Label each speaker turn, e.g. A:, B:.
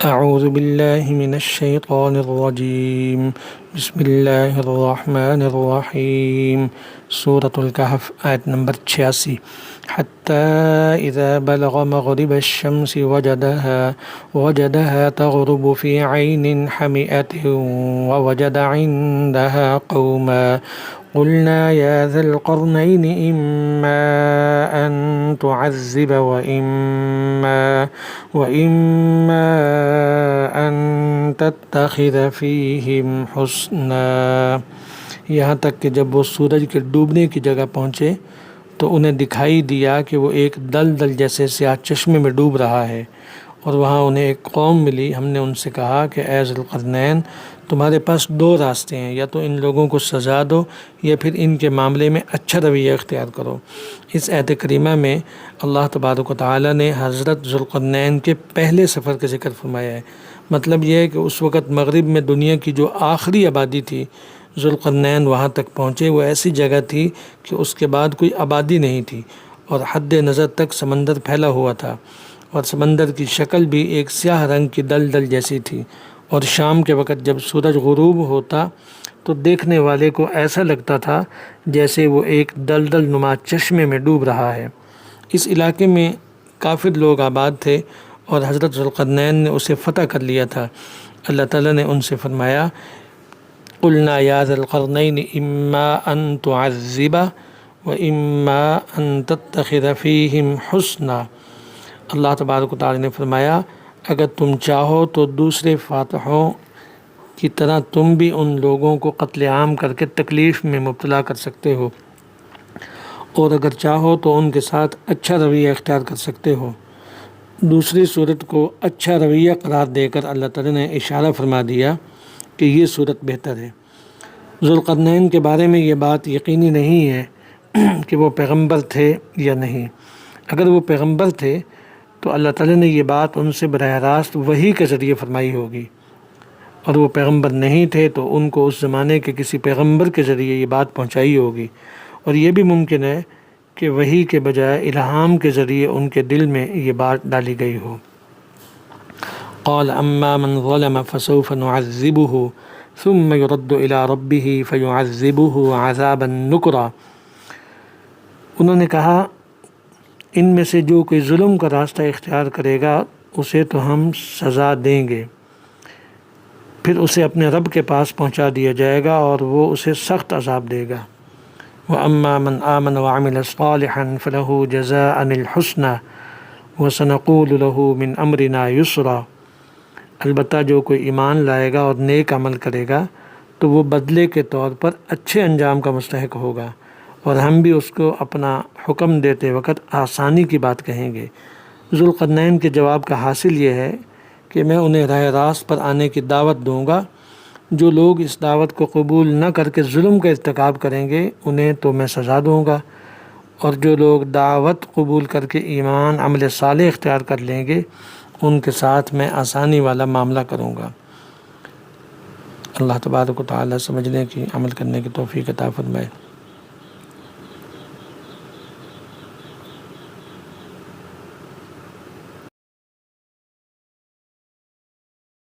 A: اعوذ باللہ من الشیطان الرجیم بسم اللہ الرحمن الرحیم سورة الکہف آیت نمبر 86 حتی اذا بلغ مغرب الشمس وجدها تغرب في عین حمیئة ووجد عندها قوما قلنا يا ذا القرنين إما أن تعذب وإما أن تتخذ فيهم حسنا۔ یہاں تک کہ جب وہ سورج کے ڈوبنے کی جگہ پہنچے تو انہیں دکھائی دیا کہ وہ ایک دلدل جیسے سیاہ چشمے میں ڈوب رہا ہے، اور وہاں انہیں ایک قوم ملی۔ ہم نے ان سے کہا کہ اے ذی القرنین، تمہارے پاس دو راستے ہیں، یا تو ان لوگوں کو سزا دو یا پھر ان کے معاملے میں اچھا رویہ اختیار کرو۔ اس آیت کریمہ میں اللہ تبارک و تعالیٰ نے حضرت ذی القرنین کے پہلے سفر کا ذکر فرمایا ہے۔ مطلب یہ ہے کہ اس وقت مغرب میں دنیا کی جو آخری آبادی تھی، ذی القرنین وہاں تک پہنچے۔ وہ ایسی جگہ تھی کہ اس کے بعد کوئی آبادی نہیں تھی، اور حد نظر تک سمندر پھیلا ہوا تھا، اور سمندر کی شکل بھی ایک سیاہ رنگ کی دلدل جیسی تھی، اور شام کے وقت جب سورج غروب ہوتا تو دیکھنے والے کو ایسا لگتا تھا جیسے وہ ایک دلدل نما چشمے میں ڈوب رہا ہے۔ اس علاقے میں کافر لوگ آباد تھے، اور حضرت ذی القرنین نے اسے فتح کر لیا تھا۔ اللہ تعالیٰ نے ان سے فرمایا قلنا یا ذا القرنین اما ان تعذب واما ان تتخذ فیہم حسنا۔ اللہ تبارک و تعالیٰ نے فرمایا اگر تم چاہو تو دوسرے فاتحوں کی طرح تم بھی ان لوگوں کو قتل عام کر کے تکلیف میں مبتلا کر سکتے ہو، اور اگر چاہو تو ان کے ساتھ اچھا رویہ اختیار کر سکتے ہو۔ دوسری صورت کو اچھا رویہ قرار دے کر اللہ تعالیٰ نے اشارہ فرما دیا کہ یہ صورت بہتر ہے۔ ذی القرنین کے بارے میں یہ بات یقینی نہیں ہے کہ وہ پیغمبر تھے یا نہیں۔ اگر وہ پیغمبر تھے تو اللہ تعالیٰ نے یہ بات ان سے براہ راست وحی کے ذریعے فرمائی ہوگی، اور وہ پیغمبر نہیں تھے تو ان کو اس زمانے کے کسی پیغمبر کے ذریعے یہ بات پہنچائی ہوگی، اور یہ بھی ممکن ہے کہ وحی کے بجائے الہام کے ذریعے ان کے دل میں یہ بات ڈالی گئی ہو۔ قال اما من ظلم فسوف نعذبه ثم يرد الى ربه فيعذبه عذابا نكرا۔ انہوں نے کہا ان میں سے جو کوئی ظلم کا راستہ اختیار کرے گا اسے تو ہم سزا دیں گے، پھر اسے اپنے رب کے پاس پہنچا دیا جائے گا اور وہ اسے سخت عذاب دے گا۔ وَأَمَّا مَنْ آمَنَ وَعَمِلَ صَالِحًا فَلَهُ جَزَاءً الْحُسْنَى وَسَنَقُولُ لَهُ مِنْ أَمْرِنَا يُسْرًا۔ البتہ جو کوئی ایمان لائے گا اور نیک عمل کرے گا تو وہ بدلے کے طور پر اچھے انجام کا مستحق ہوگا، اور ہم بھی اس کو اپنا حکم دیتے وقت آسانی کی بات کہیں گے۔ ذی القرنین کے جواب کا حاصل یہ ہے کہ میں انہیں راہ راست پر آنے کی دعوت دوں گا۔ جو لوگ اس دعوت کو قبول نہ کر کے ظلم کا ارتکاب کریں گے انہیں تو میں سزا دوں گا، اور جو لوگ دعوت قبول کر کے ایمان عمل صالح اختیار کر لیں گے ان کے ساتھ میں آسانی والا معاملہ کروں گا۔ اللہ تبارک و تعالیٰ سمجھنے کی عمل کرنے کی توفیق عطا فرمائے۔